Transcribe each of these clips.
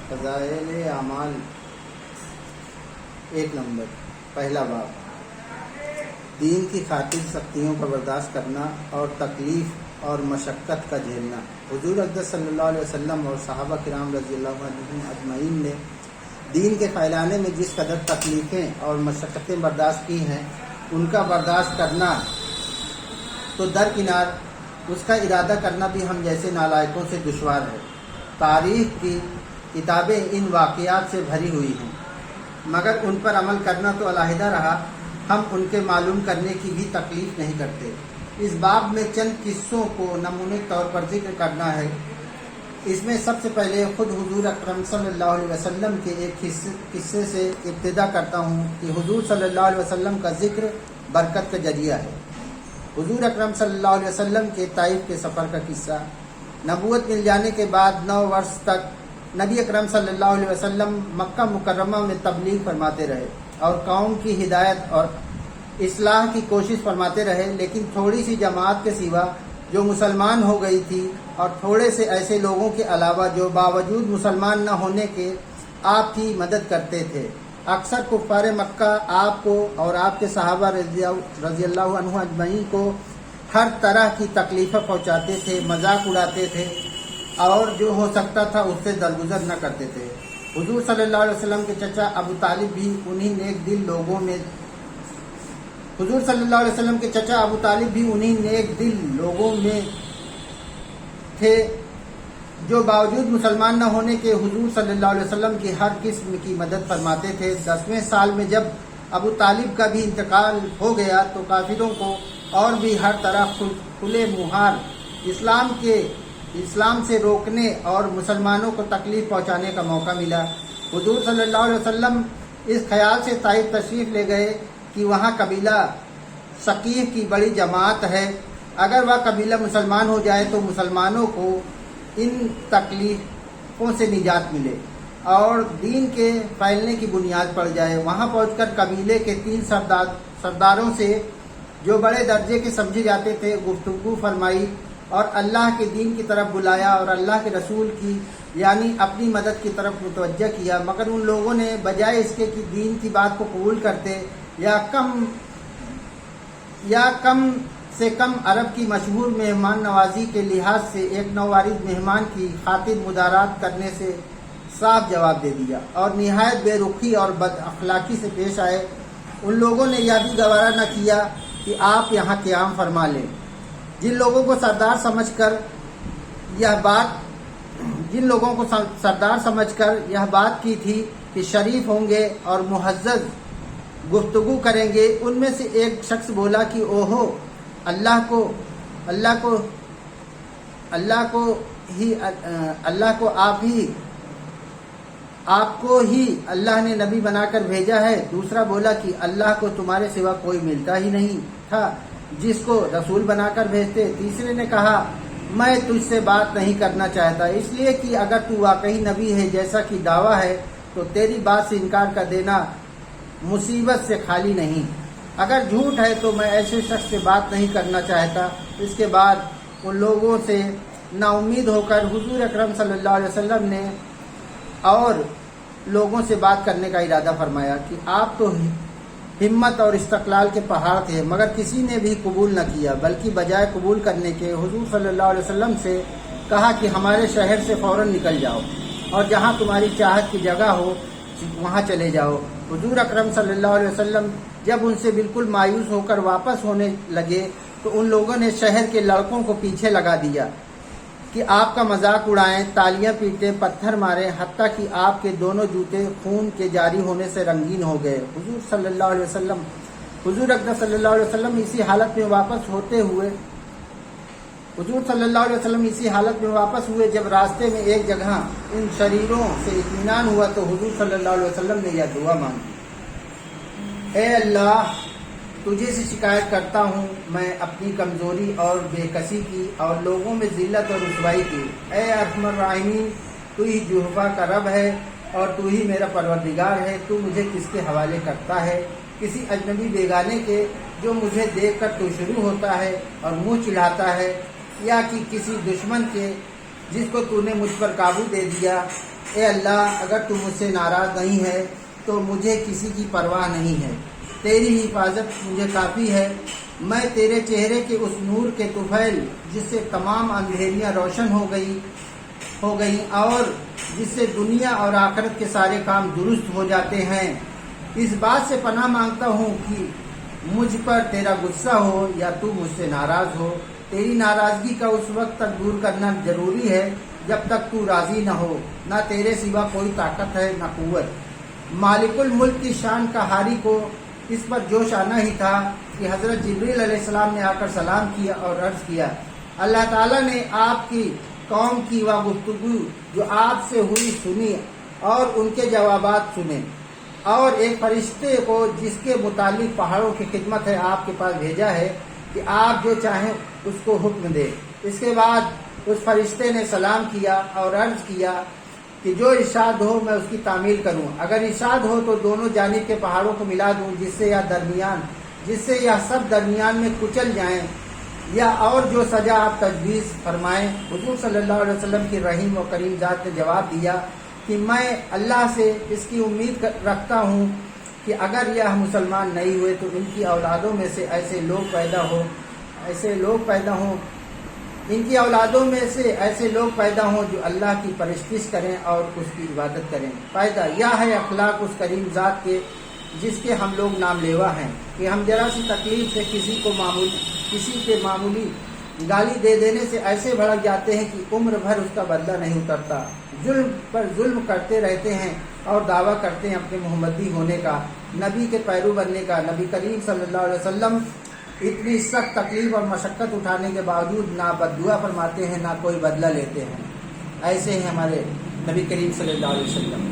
فضائل اعمال 1 نمبر پہلا باب دین کی خاطر سختیوں کا برداشت کرنا اور تکلیف اور مشقت کا جھیلنا۔ حضور اقدس صلی اللہ علیہ وسلم اور صحابہ کرام رضی اللہ عنہم اجمعین نے دین کے پھیلانے میں جس قدر تکلیفیں اور مشقتیں برداشت کی ہیں، ان کا برداشت کرنا تو درکنار، اس کا ارادہ کرنا بھی ہم جیسے نالائقوں سے دشوار ہے۔ تاریخ کی کتابیں ان واقعات سے بھری ہوئی ہیں، مگر ان پر عمل کرنا تو علیحدہ رہا، ہم ان کے معلوم کرنے کی بھی تکلیف نہیں کرتے۔ اس باب میں چند قصوں کو نمونے طور پر ذکر کرنا ہے۔ اس میں سب سے پہلے خود حضور اکرم صلی اللہ علیہ وسلم کے ایک قصے سے ابتدا کرتا ہوں کہ حضور صلی اللہ علیہ وسلم کا ذکر برکت کا ذریعہ ہے۔ حضور اکرم صلی اللہ علیہ وسلم کے طائف کے سفر کا قصہ۔ نبوت مل جانے کے بعد 9 برس تک نبی اکرم صلی اللہ علیہ وسلم مکہ مکرمہ میں تبلیغ فرماتے رہے اور قوم کی ہدایت اور اصلاح کی کوشش فرماتے رہے، لیکن تھوڑی سی جماعت کے سوا جو مسلمان ہو گئی تھی اور تھوڑے سے ایسے لوگوں کے علاوہ جو باوجود مسلمان نہ ہونے کے آپ کی مدد کرتے تھے، اکثر کفار مکہ آپ کو اور آپ کے صحابہ رضی اللہ عنہ اجمعین کو ہر طرح کی تکلیفیں پہنچاتے تھے، مذاق اڑاتے تھے اور جو ہو سکتا تھا اس سے درگزر نہ کرتے تھے۔ حضور صلی اللہ علیہ وسلم کے چچا ابو طالب بھی انہی نیک دل لوگوں میں تھے جو باوجود مسلمان نہ ہونے کے حضور صلی اللہ علیہ وسلم کی ہر قسم کی مدد فرماتے تھے۔ 10ویں سال میں جب ابو طالب کا بھی انتقال ہو گیا تو کافروں کو اور بھی ہر طرح کھلے مہار اسلام سے روکنے اور مسلمانوں کو تکلیف پہنچانے کا موقع ملا۔ حضور صلی اللہ علیہ وسلم اس خیال سے طائف تشریف لے گئے کہ وہاں قبیلہ ثقیف کی بڑی جماعت ہے، اگر وہ قبیلہ مسلمان ہو جائے تو مسلمانوں کو ان تکلیفوں سے نجات ملے اور دین کے پھیلنے کی بنیاد پڑ جائے۔ وہاں پہنچ کر قبیلے کے 3 سرداروں سے جو بڑے درجے کے سمجھے جاتے تھے گفتگو فرمائی اور اللہ کے دین کی طرف بلایا اور اللہ کے رسول کی یعنی اپنی مدد کی طرف متوجہ کیا، مگر ان لوگوں نے بجائے اس کے کہ دین کی بات کو قبول کرتے یا کم سے کم عرب کی مشہور مہمان نوازی کے لحاظ سے ایک نووارد مہمان کی خاطر مدارات کرنے سے صاف جواب دے دیا اور نہایت بے رخی اور بد اخلاقی سے پیش آئے۔ ان لوگوں نے یہ بھی گوارا نہ کیا کہ آپ یہاں قیام فرما لیں۔ جن لوگوں کو سردار سمجھ کر یہ بات کی تھی کہ شریف ہوں گے اور معزز گفتگو کریں گے، ان میں سے ایک شخص بولا کہ اوہو، آپ کو ہی اللہ نے نبی بنا کر بھیجا ہے۔ دوسرا بولا کہ اللہ کو تمہارے سوا کوئی ملتا ہی نہیں تھا جس کو رسول بنا کر بھیجتے۔ تیسرے نے کہا میں تجھ سے بات نہیں کرنا چاہتا، اس لیے کہ اگر تو واقعی نبی ہے جیسا کہ دعویٰ ہے تو تیری بات سے انکار کر دینا مصیبت سے خالی نہیں، اگر جھوٹ ہے تو میں ایسے شخص سے بات نہیں کرنا چاہتا۔ اس کے بعد ان لوگوں سے نا امید ہو کر حضور اکرم صلی اللہ علیہ وسلم نے اور لوگوں سے بات کرنے کا ارادہ فرمایا کہ آپ تو ہمت اور استقلال کے پہاڑ تھے، مگر کسی نے بھی قبول نہ کیا، بلکہ بجائے قبول کرنے کے حضور صلی اللہ علیہ وسلم سے کہا کہ ہمارے شہر سے فوراً نکل جاؤ اور جہاں تمہاری چاہت کی جگہ ہو وہاں چلے جاؤ۔ حضور اکرم صلی اللہ علیہ وسلم جب ان سے بالکل مایوس ہو کر واپس ہونے لگے تو ان لوگوں نے شہر کے لڑکوں کو پیچھے لگا دیا کہ آپ کا مذاق اڑائیں، تالیاں پیٹیں، پتھر ماریں، حتیٰ کہ آپ کے دونوں جوتے خون کے جاری ہونے سے رنگین ہو گئے۔ حضور اقدس صلی اللہ علیہ وسلم اسی حالت میں واپس ہوئے جب راستے میں ایک جگہ ان شریروں سے اطمینان ہوا تو حضور صلی اللہ علیہ وسلم نے یہ دعا مانگی، اے اللہ، تجھے سے شکایت کرتا ہوں میں اپنی کمزوری اور بے کسی کی اور لوگوں میں ذلت اور رسوائی کی۔ اے ارحم الراحمین، تو ہی جوہفا کا رب ہے اور تو ہی میرا پروردگار ہے، تو مجھے کس کے حوالے کرتا ہے؟ کسی اجنبی بیگانے کے جو مجھے دیکھ کر تو شروع ہوتا ہے اور منہ چڑھاتا ہے، یا کہ کسی دشمن کے جس کو تو نے مجھ پر قابو دے دیا؟ اے اللہ اگر تو مجھ سے ناراض نہیں ہے تو مجھے کسی کی پرواہ نہیں ہے، تیری حفاظت مجھے کافی ہے، میں تیرے چہرے کے اس نور کے طفیل جس سے تمام اندھیریاں روشن ہو گئی اور جس سے دنیا اور آخرت کے سارے کام درست ہو جاتے ہیں، اس بات سے پناہ مانگتا ہوں کہ مجھ پر تیرا غصہ ہو یا تو مجھ سے ناراض ہو۔ تیری ناراضگی کا اس وقت تک دور کرنا ضروری ہے جب تک تو راضی نہ ہو، نہ تیرے سوا کوئی طاقت ہے نہ قوت۔ مالک الملک کی شان کا حاری کو اس پر جوش آنا ہی تھا کہ حضرت جبریل علیہ السلام نے آ کر سلام کیا اور عرض کیا، اللہ تعالیٰ نے آپ کی قوم کی وہ گفتگو جو آپ سے ہوئی سنی اور ان کے جوابات سنے، اور ایک فرشتے کو جس کے متعلق پہاڑوں کی خدمت ہے آپ کے پاس بھیجا ہے کہ آپ جو چاہیں اس کو حکم دے۔ اس کے بعد اس فرشتے نے سلام کیا اور عرض کیا کہ جو ارشاد ہو میں اس کی تعمیل کروں، اگر ارشاد ہو تو دونوں جانب کے پہاڑوں کو ملا دوں جس سے یہ سب درمیان میں کچل جائیں، یا اور جو سزا آپ تجویز فرمائیں۔ حضور صلی اللہ علیہ وسلم کی رحیم و کریم ذات نے جواب دیا کہ میں اللہ سے اس کی امید رکھتا ہوں کہ اگر یہ مسلمان نہیں ہوئے تو ان کی اولادوں میں سے ایسے لوگ پیدا ہوں جو اللہ کی پرستش کریں اور اس کی عبادت کریں۔ فائدہ یہ ہے اخلاق اس کریم ذات کے جس کے ہم لوگ نام لیوا ہیں کہ ہم ذرا سی تکلیف سے کسی کے معمولی گالی دے دینے سے ایسے بھڑک جاتے ہیں کہ عمر بھر اس کا بدلہ نہیں اترتا، ظلم پر ظلم کرتے رہتے ہیں اور دعویٰ کرتے ہیں اپنے محمدی ہونے کا، نبی کے پیرو بننے کا۔ نبی کریم صلی اللہ علیہ وسلم اتنی سخت تکلیف اور مشقت اٹھانے کے باوجود نہ بددعا فرماتے ہیں نہ کوئی بدلہ لیتے ہیں۔ ایسے ہیں ہمارے نبی کریم صلی اللہ علیہ وسلم۔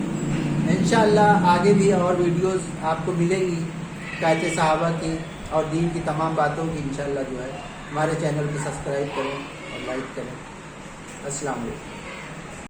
انشاءاللہ آگے بھی اور ویڈیوز آپ کو ملے گی قائد صحابہ کی اور دین کی تمام باتوں کی۔ انشاءاللہ جو ہے ہمارے چینل کو سبسکرائب کریں اور لائک کریں۔ السلام علیکم۔